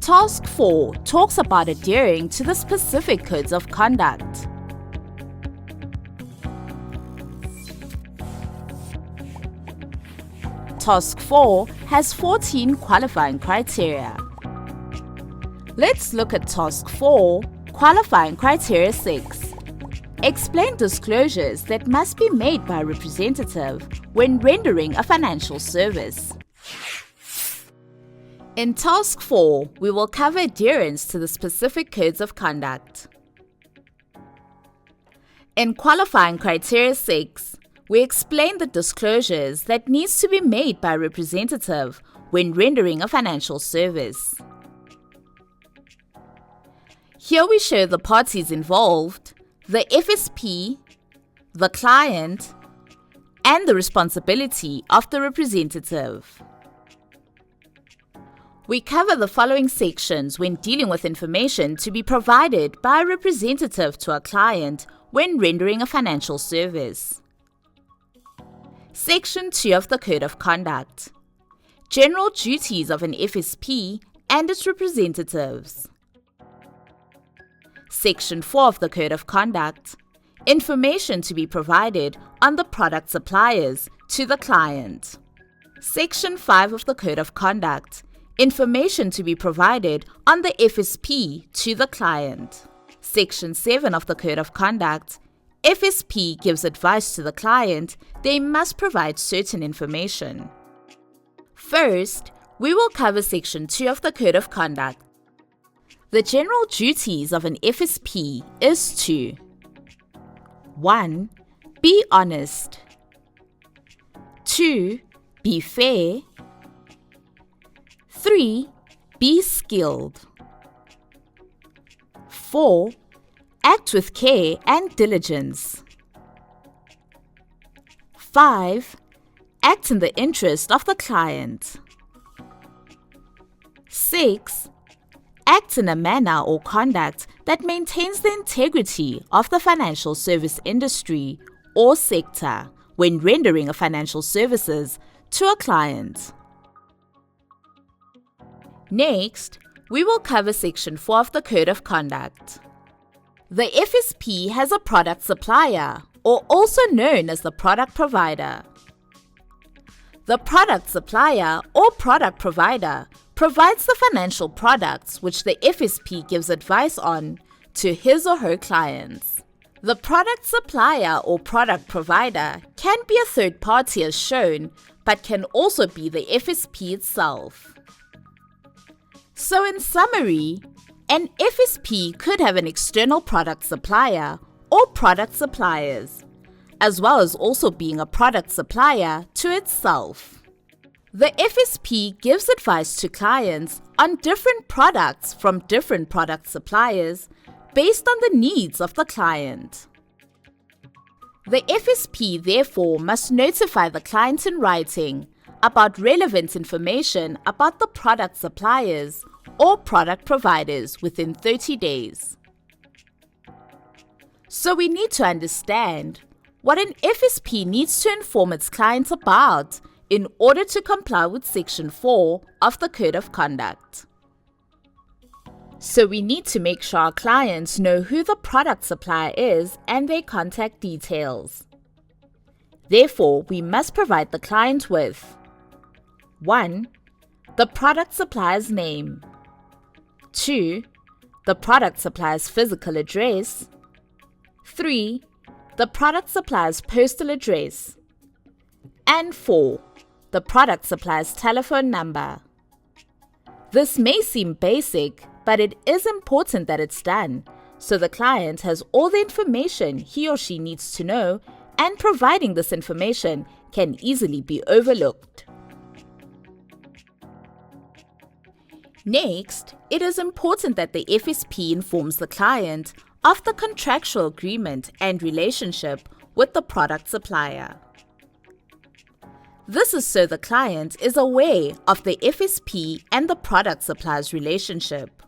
Task 4 talks about adhering to the specific codes of conduct. Task 4 has 14 qualifying criteria. Let's look at Task 4, Qualifying Criteria 6. Explain disclosures that must be made by a representative when rendering a financial service. In Task 4, we will cover adherence to the specific codes of conduct. In Qualifying Criteria 6, we explain the disclosures that needs to be made by a representative when rendering a financial service. Here we show the parties involved, the FSP, the client, and the responsibility of the representative. We cover the following sections when dealing with information to be provided by a representative to a client when rendering a financial service. Section 2 of the Code of Conduct. General duties of an FSP and its representatives. Section 4 of the Code of Conduct. Information to be provided on the product suppliers to the client. Section 5 of the Code of Conduct. Information to be provided on the FSP to the client. Section 7 of the Code of Conduct. FSP gives advice to the client, they must provide certain information. First, we will cover Section 2 of the Code of Conduct. The general duties of an FSP is to 1. Be honest. 2. Be fair. 3. Be skilled. 4. Act with care and diligence. 5. Act in the interest of the client. 6. Act in a manner or conduct that maintains the integrity of the financial service industry or sector when rendering a financial services to a client. Next, we will cover Section 4 of the Code of Conduct. The FSP has a product supplier, or also known as the product provider. The product supplier or product provider provides the financial products which the FSP gives advice on to his or her clients. The product supplier or product provider can be a third party as shown, but can also be the FSP itself. So in summary, an FSP could have an external product supplier or product suppliers, as well as also being a product supplier to itself. The FSP gives advice to clients on different products from different product suppliers based on the needs of the client. The FSP therefore must notify the client in writing about relevant information about the product suppliers or product providers within 30 days. So we need to understand what an FSP needs to inform its clients about in order to comply with Section 4 of the Code of Conduct. So we need to make sure our clients know who the product supplier is and their contact details. Therefore, we must provide the client with 1. The product supplier's name. 2. The product supplier's physical address. 3. The product supplier's postal address. And 4. The product supplier's telephone number. This may seem basic, but it is important that it's done, so the client has all the information he or she needs to know, and providing this information can easily be overlooked. Next, it is important that the FSP informs the client of the contractual agreement and relationship with the product supplier. This is so the client is aware of the FSP and the product supplier's relationship.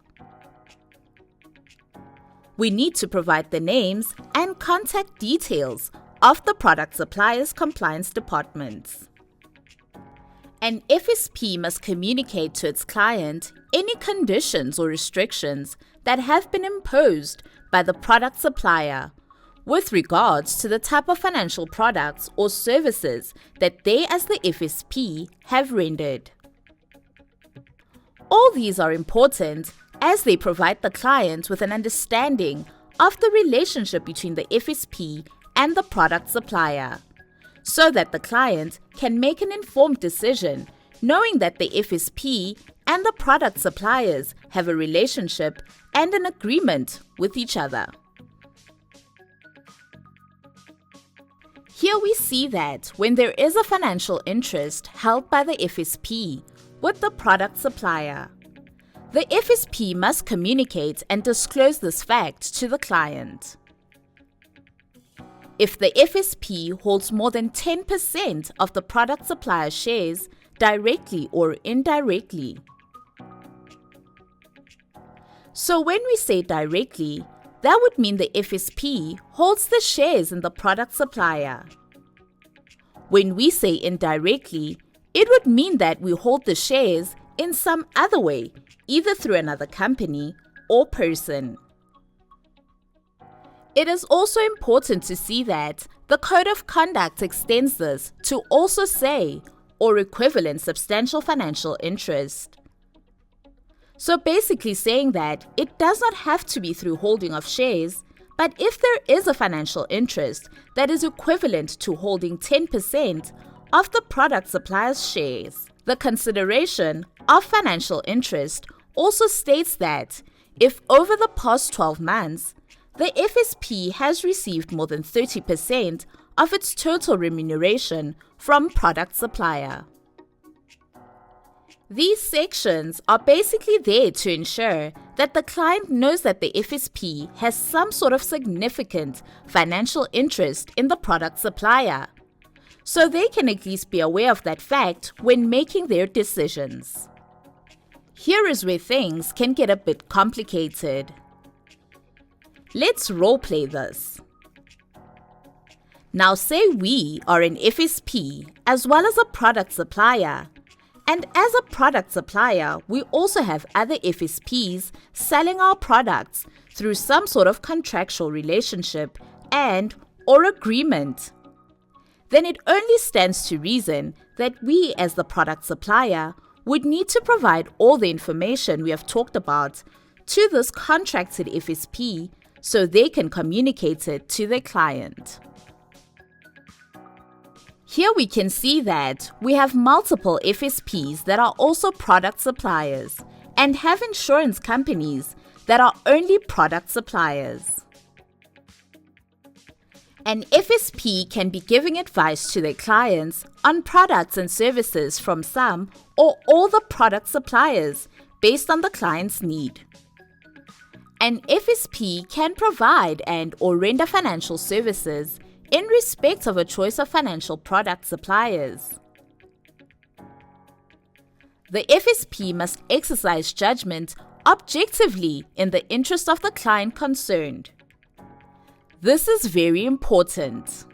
We need to provide the names and contact details of the product supplier's compliance departments. An FSP must communicate to its client any conditions or restrictions that have been imposed by the product supplier with regards to the type of financial products or services that they as the FSP have rendered. All these are important as they provide the client with an understanding of the relationship between the FSP and the product supplier, so that the client can make an informed decision knowing that the FSP and the product suppliers have a relationship and an agreement with each other. Here we see that when there is a financial interest held by the FSP with the product supplier, the FSP must communicate and disclose this fact to the client. If the FSP holds more than 10% of the product supplier shares directly or indirectly. So when we say directly, that would mean the FSP holds the shares in the product supplier. When we say indirectly, it would mean that we hold the shares in some other way, either through another company or person. It is also important to see that the Code of Conduct extends this to also say or equivalent substantial financial interest. So basically saying that it does not have to be through holding of shares, but if there is a financial interest that is equivalent to holding 10% of the product supplier's shares. The consideration of financial interest also states that if over the past 12 months, the FSP has received more than 30% of its total remuneration from product supplier. These sections are basically there to ensure that the client knows that the FSP has some sort of significant financial interest in the product supplier, so they can at least be aware of that fact when making their decisions. Here is where things can get a bit complicated. Let's roleplay this. Now say we are an FSP as well as a product supplier. And as a product supplier, we also have other FSPs selling our products through some sort of contractual relationship and/or agreement. Then it only stands to reason that we as the product supplier would need to provide all the information we have talked about to this contracted FSP so they can communicate it to their client. Here we can see that we have multiple FSPs that are also product suppliers and have insurance companies that are only product suppliers. An FSP can be giving advice to their clients on products and services from some or all the product suppliers based on the client's need. An FSP can provide and/or render financial services in respect of a choice of financial product suppliers. The FSP must exercise judgment objectively in the interest of the client concerned. This is very important.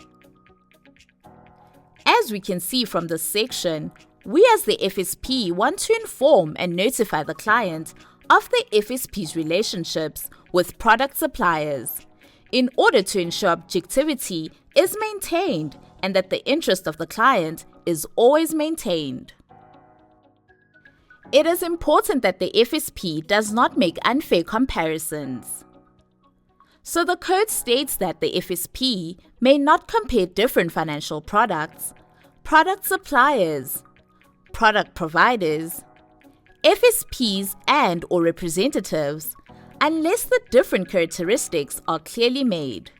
As we can see from this section, we as the FSP want to inform and notify the client of the FSP's relationships with product suppliers in order to ensure objectivity is maintained and that the interest of the client is always maintained. It is important that the FSP does not make unfair comparisons. So the code states that the FSP may not compare different financial products, product suppliers, product providers, FSPs and/or representatives unless the different characteristics are clearly made.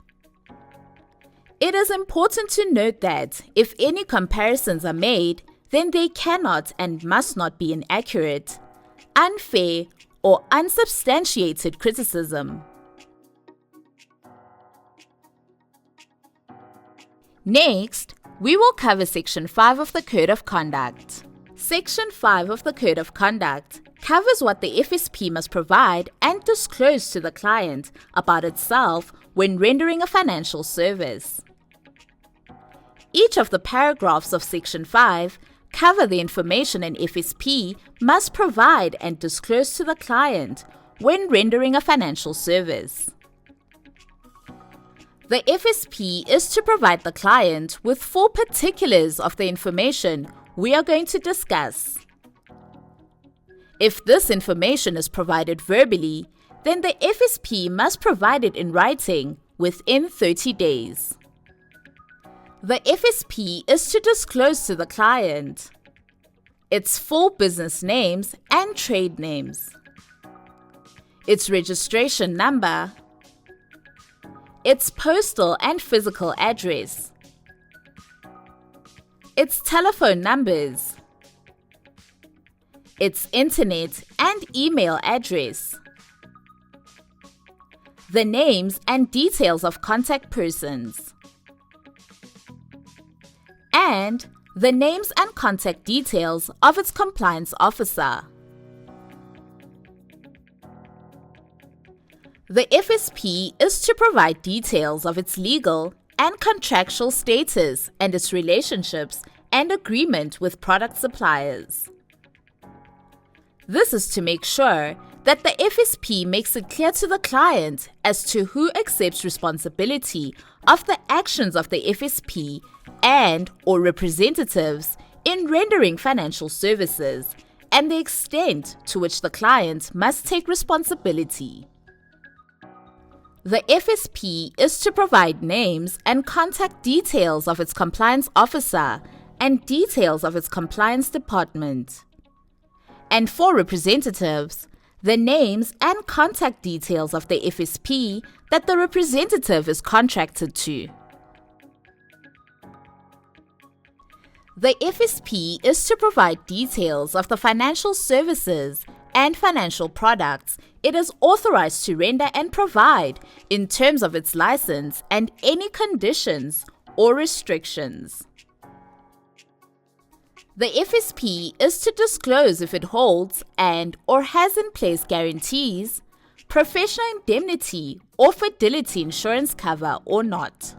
It is important to note that if any comparisons are made, then they cannot and must not be inaccurate, unfair, or unsubstantiated criticism. Next, we will cover Section 5 of the Code of Conduct. Section 5 of the Code of Conduct covers what the FSP must provide and disclose to the client about itself when rendering a financial service. Each of the paragraphs of Section 5 cover the information an FSP must provide and disclose to the client when rendering a financial service. The FSP is to provide the client with full particulars of the information we are going to discuss. If this information is provided verbally, then the FSP must provide it in writing within 30 days. The FSP is to disclose to the client its full business names and trade names, its registration number, its postal and physical address, its telephone numbers, its internet and email address, the names and details of contact persons, and the names and contact details of its compliance officer. The FSP is to provide details of its legal and contractual status and its relationships and agreement with product suppliers. This is to make sure that the FSP makes it clear to the client as to who accepts responsibility of the actions of the FSP and/or representatives in rendering financial services and the extent to which the client must take responsibility. The FSP is to provide names and contact details of its compliance officer and details of its compliance department. And for representatives, the names and contact details of the FSP that the representative is contracted to. The FSP is to provide details of the financial services and financial products it is authorized to render and provide in terms of its license and any conditions or restrictions. The FSP is to disclose if it holds and/or has in place guarantees, professional indemnity or fidelity insurance cover or not.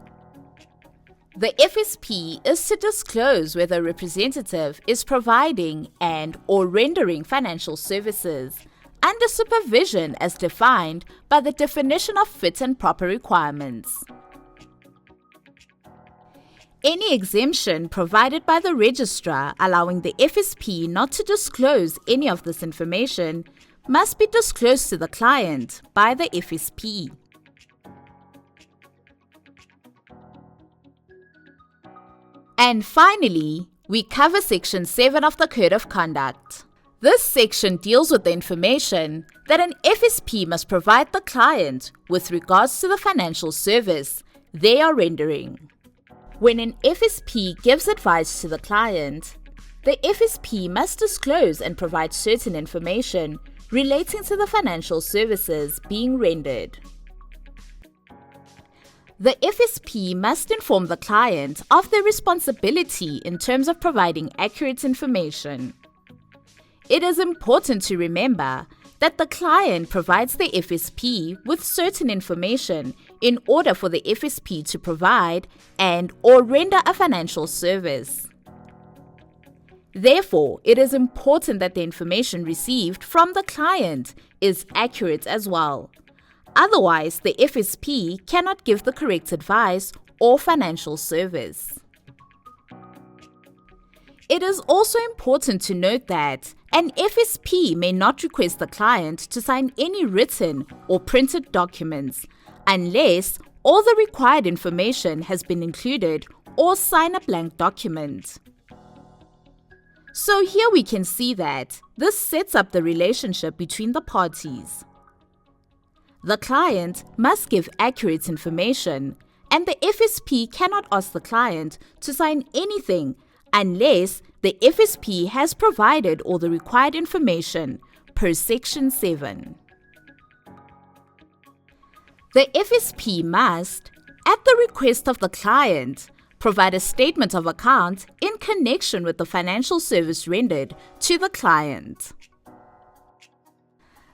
The FSP is to disclose whether a representative is providing and/or rendering financial services under supervision as defined by the definition of fit and proper requirements. Any exemption provided by the registrar allowing the FSP not to disclose any of this information must be disclosed to the client by the FSP. And finally, we cover Section 7 of the Code of Conduct. This section deals with the information that an FSP must provide the client with regards to the financial service they are rendering. When an FSP gives advice to the client, the FSP must disclose and provide certain information relating to the financial services being rendered. The FSP must inform the client of their responsibility in terms of providing accurate information. It is important to remember that the client provides the FSP with certain information in order for the FSP to provide and/or render a financial service. Therefore, it is important that the information received from the client is accurate as well. Otherwise, the FSP cannot give the correct advice or financial service. It is also important to note that an FSP may not request the client to sign any written or printed documents unless all the required information has been included or sign a blank document. So here we can see that this sets up the relationship between the parties. The client must give accurate information, and the FSP cannot ask the client to sign anything unless the FSP has provided all the required information per Section 7. The FSP must, at the request of the client, provide a statement of account in connection with the financial service rendered to the client.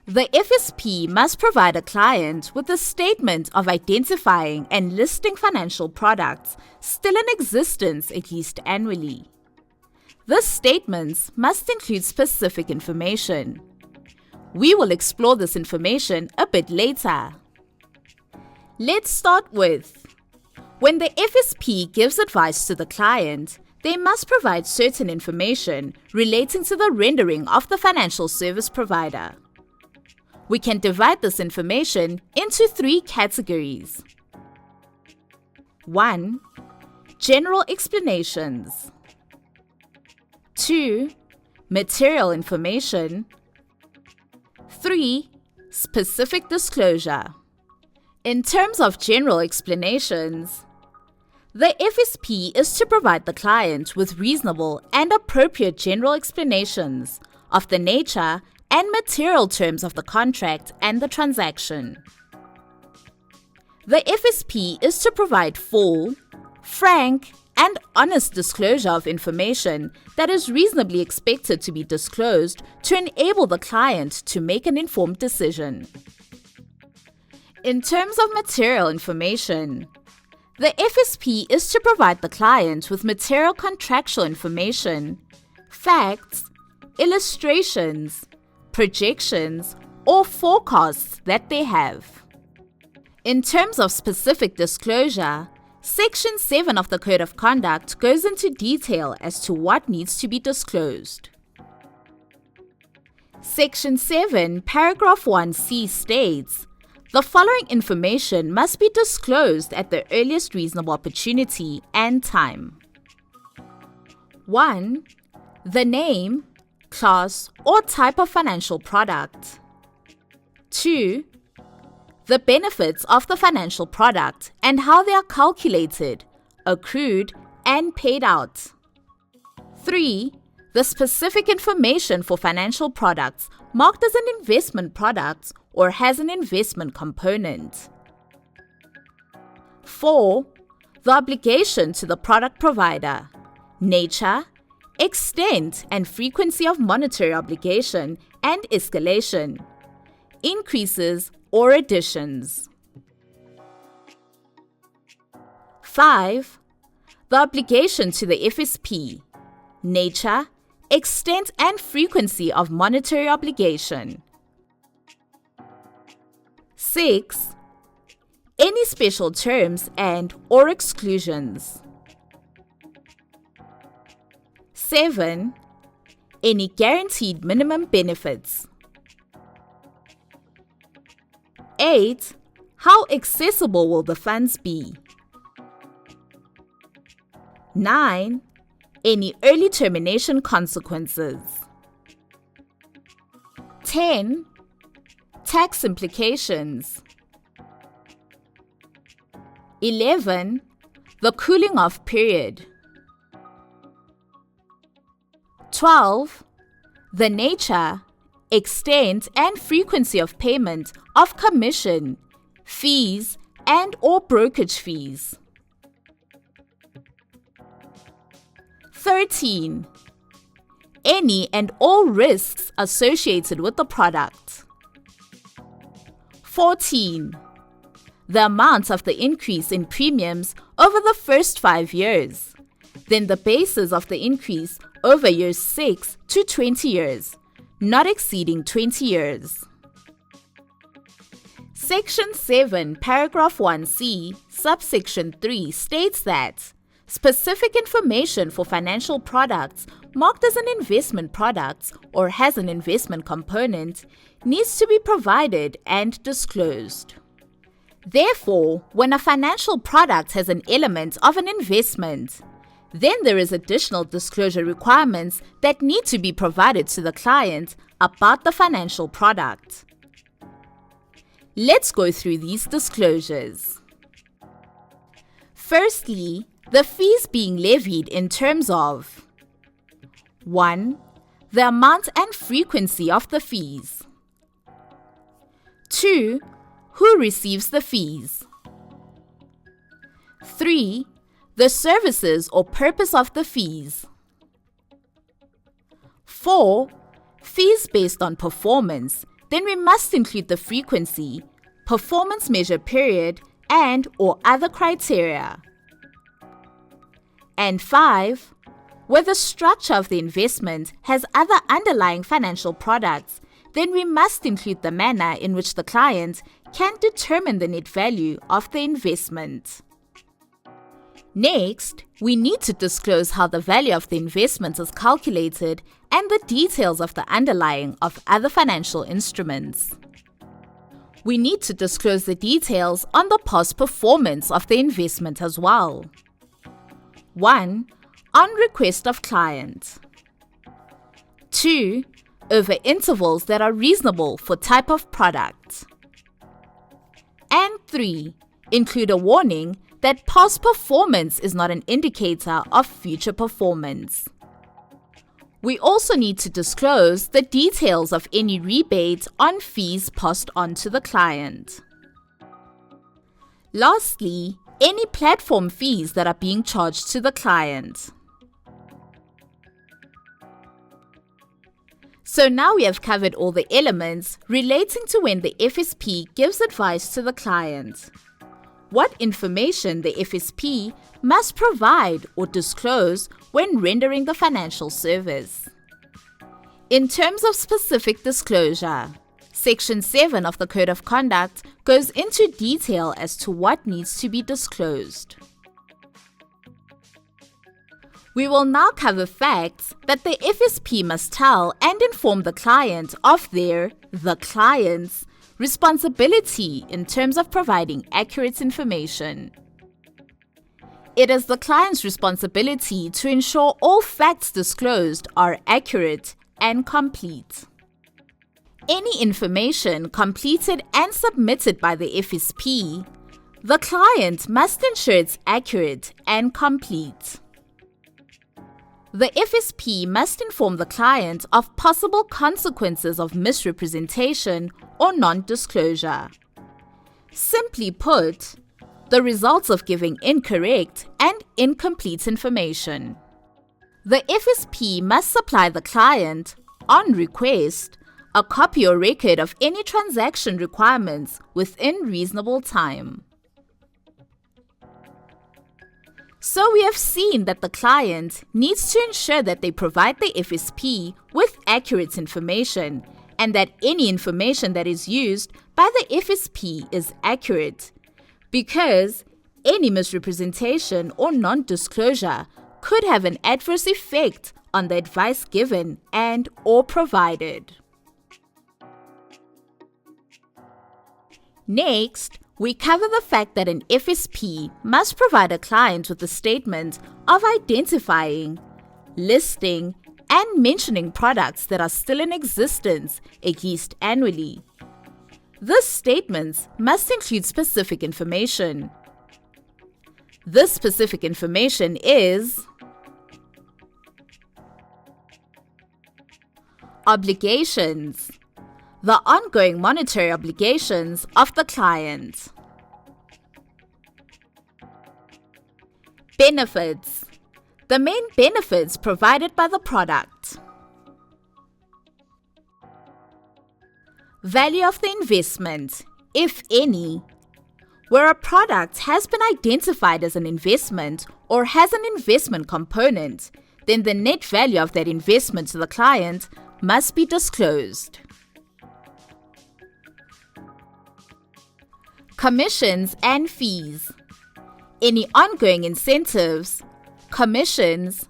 The FSP must provide a client with a statement of identifying and listing financial products still in existence at least annually. This statement must include specific information. We will explore this information a bit later. Let's start with, when the FSP gives advice to the client, they must provide certain information relating to the rendering of the financial service provider. We can divide this information into 3 categories. 1. General explanations. 2. Material information. 3. Specific disclosure. In terms of general explanations, the FSP is to provide the client with reasonable and appropriate general explanations of the nature and material terms of the contract and the transaction. The FSP is to provide full, frank, and honest disclosure of information that is reasonably expected to be disclosed to enable the client to make an informed decision. In terms of material information, the FSP is to provide the client with material contractual information, facts, illustrations, projections, or forecasts that they have. In terms of specific disclosure, Section 7 of the Code of Conduct goes into detail as to what needs to be disclosed. Section 7, paragraph 1c states, the following information must be disclosed at the earliest reasonable opportunity and time. 1. The name, class, or type of financial product. 2. The benefits of the financial product and how they are calculated, accrued, and paid out. 3. The specific information for financial products marked as an investment product or has an investment component. 4. The obligation to the product provider, nature, extent and frequency of monetary obligation and escalation, increases or additions. 5. The obligation to the FSP, nature, extent and frequency of monetary obligation. 6. Any special terms and/or exclusions. 7. Any guaranteed minimum benefits. 8. How accessible will the funds be? 9. Any early termination consequences. 10. Tax implications. 11. The cooling off period. 12. The nature, extent and frequency of payment of commission, fees and/or brokerage fees. 13. Any and all risks associated with the product. 14. The amount of the increase in premiums over the first 5 years, then the basis of the increase over years 6 to 20 years, not exceeding 20 years. Section 7, paragraph 1c, subsection 3 states that specific information for financial products marked as an investment product or has an investment component needs to be provided and disclosed. Therefore, when a financial product has an element of an investment, then there is additional disclosure requirements that need to be provided to the client about the financial product. Let's go through these disclosures. Firstly, the fees being levied in terms of 1. The amount and frequency of the fees. 2. Who receives the fees. 3. The services or purpose of the fees. 4. Fees based on performance. Then we must include the frequency, performance measure period, and/or other criteria. And 5. Where the structure of the investment has other underlying financial products, then we must include the manner in which the client can determine the net value of the investment. Next, we need to disclose how the value of the investment is calculated and the details of the underlying of other financial instruments. We need to disclose the details on the past performance of the investment as well. 1. On request of client. 2. Over intervals that are reasonable for type of product. And 3. Include a warning that past performance is not an indicator of future performance. We also need to disclose the details of any rebate on fees passed on to the client. Lastly, any platform fees that are being charged to the client. So now we have covered all the elements relating to when the FSP gives advice to the client. What information the FSP must provide or disclose when rendering the financial service. In terms of specific disclosure, Section 7 of the Code of Conduct goes into detail as to what needs to be disclosed. We will now cover facts that the FSP must tell and inform the client of the client's, responsibility in terms of providing accurate information. It is the client's responsibility to ensure all facts disclosed are accurate and complete. Any information completed and submitted by the FSP, the client must ensure it's accurate and complete. The FSP must inform the client of possible consequences of misrepresentation or non-disclosure. Simply put, the results of giving incorrect and incomplete information. The FSP must supply the client, on request, a copy or record of any transaction requirements within reasonable time. So we have seen that the client needs to ensure that they provide the FSP with accurate information and that any information that is used by the FSP is accurate, because any misrepresentation or non-disclosure could have an adverse effect on the advice given and/or provided. Next, we cover the fact that an FSP must provide a client with a statement of identifying, listing, and mentioning products that are still in existence at least annually. This statement must include specific information. This specific information is obligations, the ongoing monetary obligations of the client. Benefits, the main benefits provided by the product. Value of the investment, if any. Where a product has been identified as an investment or has an investment component, then the net value of that investment to the client must be disclosed. Commissions and fees. Any ongoing incentives, commissions,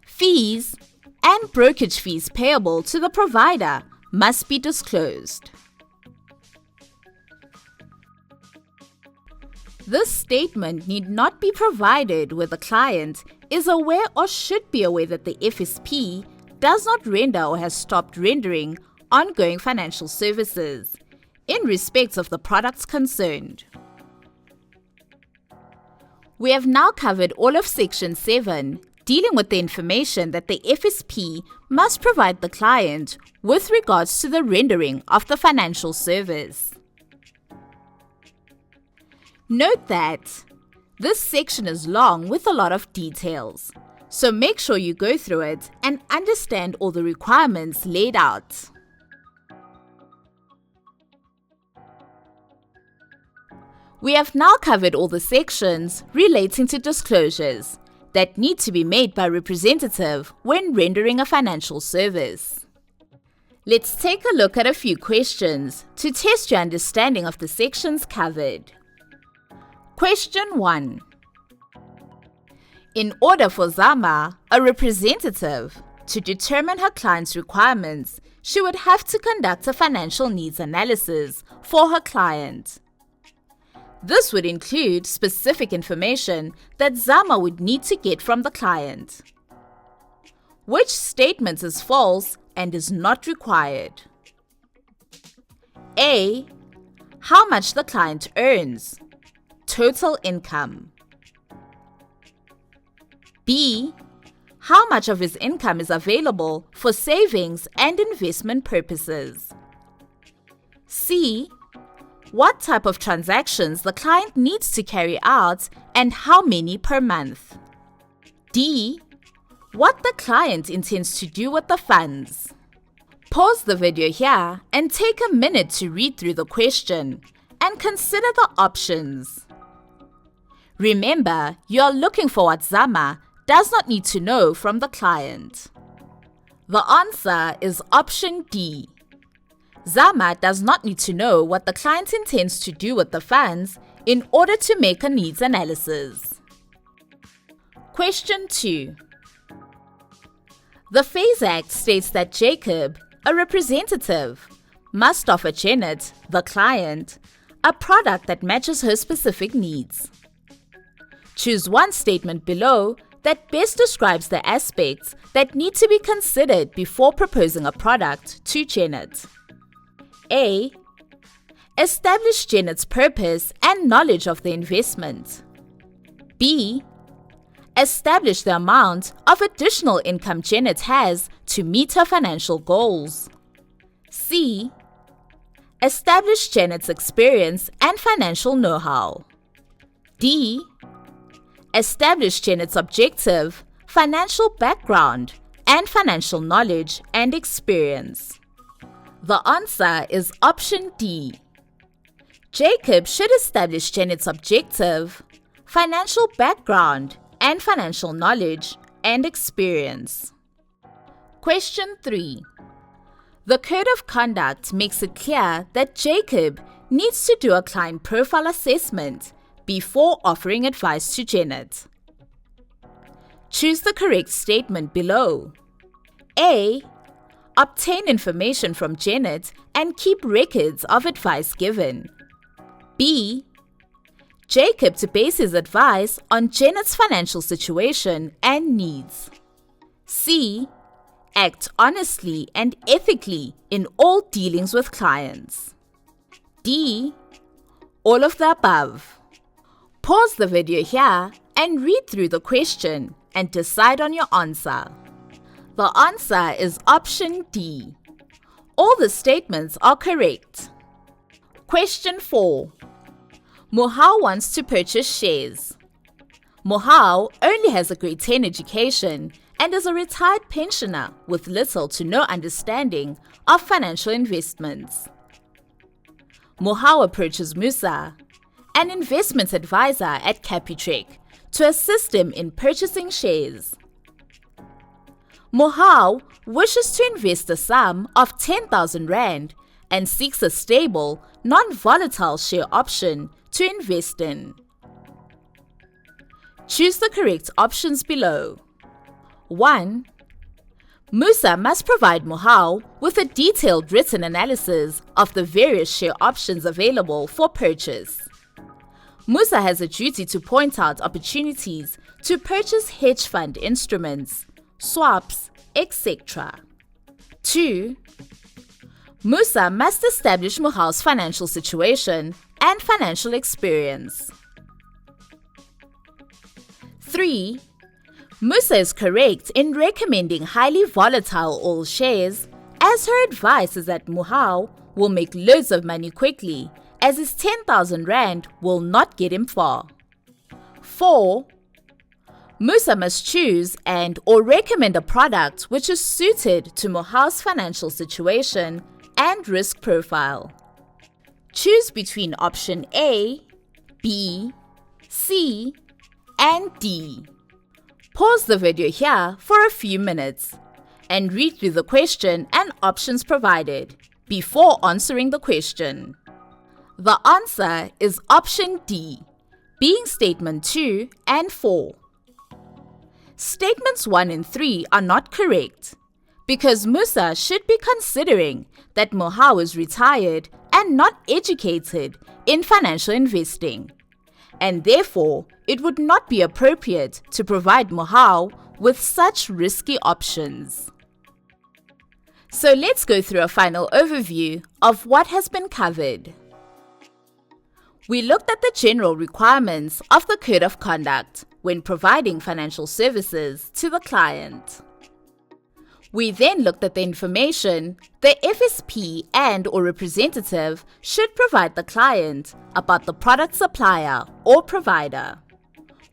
fees, and brokerage fees payable to the provider must be disclosed. This statement need not be provided where the client is aware or should be aware that the FSP does not render or has stopped rendering ongoing financial services in respect of the products concerned. We have now covered all of Section 7, dealing with the information that the FSP must provide the client with regards to the rendering of the financial service. Note that this section is long with a lot of details, so make sure you go through it and understand all the requirements laid out. We have now covered all the sections relating to disclosures. that need to be made by representative when rendering a financial service. Let's take a look at a few questions to test your understanding of the sections covered. Question 1. In order for Zama, a representative, to determine her client's requirements, she would have to conduct a financial needs analysis for her client. This would include specific information that Zama would need to get from the client. Which statement is false and is not required? A. How much the client earns. Total income. B. How much of his income is available for savings and investment purposes. C. What type of transactions the client needs to carry out and how many per month. D. What the client intends to do with the funds. Pause the video here and take a minute to read through the question and consider the options. Remember, you are looking for what Zama does not need to know from the client. The answer is option D. Zama does not need to know what the client intends to do with the funds in order to make a needs analysis. Question 2. The FASE Act states that Jacob, a representative, must offer Janet, the client, a product that matches her specific needs. Choose one statement below that best describes the aspects that need to be considered before proposing a product to Janet. A. Establish Janet's purpose and knowledge of the investment. B. Establish the amount of additional income Janet has to meet her financial goals. C. Establish Janet's experience and financial know-how. D. Establish Janet's objective, financial background, and financial knowledge and experience. The answer is option D. Jacob should establish Janet's objective, financial background, and financial knowledge and experience. Question 3. The Code of Conduct makes it clear that Jacob needs to do a client profile assessment before offering advice to Janet. Choose the correct statement below. A. Obtain information from Janet and keep records of advice given. B. Jacob to base his advice on Janet's financial situation and needs. C. Act honestly and ethically in all dealings with clients. D. All of the above. Pause the video here and read through the question and decide on your answer. The answer is option D. All the statements are correct. Question 4. Mohau wants to purchase shares. Mohau only has a grade 10 education and is a retired pensioner with little to no understanding of financial investments. Mohau approaches Musa, an investment advisor at Capitec, to assist him in purchasing shares. Mohau wishes to invest a sum of 10,000 Rand and seeks a stable, non-volatile share option to invest in. Choose the correct options below. 1. Musa must provide Mohau with a detailed written analysis of the various share options available for purchase. Musa has a duty to point out opportunities to purchase hedge fund instruments, swaps, etc. 2. Musa must establish Mohau's financial situation and financial experience. 3. Musa is correct in recommending highly volatile oil shares, as her advice is that Mohau will make loads of money quickly, as his 10,000 Rand will not get him far. 4. Musa must choose and or recommend a product which is suited to Mohau's financial situation and risk profile. Choose between option A, B, C, and D. Pause the video here for a few minutes and read through the question and options provided before answering the question. The answer is option D, being statement 2 and 4. Statements 1 and 3 are not correct because Musa should be considering that Mohau is retired and not educated in financial investing, and therefore it would not be appropriate to provide Mohau with such risky options. So let's go through a final overview of what has been covered. We looked at the general requirements of the Code of Conduct when providing financial services to the client. We then looked at the information the FSP and/or representative should provide the client about the product supplier or provider.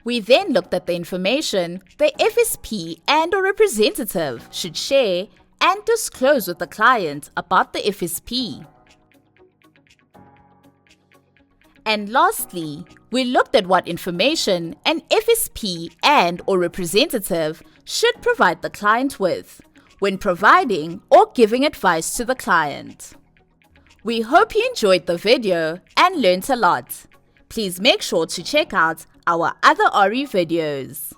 We then looked at the information the FSP and/or representative should share and disclose with the client about the FSP. And lastly, we looked at what information an FSP and/or representative should provide the client with when providing or giving advice to the client. We hope you enjoyed the video and learned a lot. Please make sure to check out our other RE videos.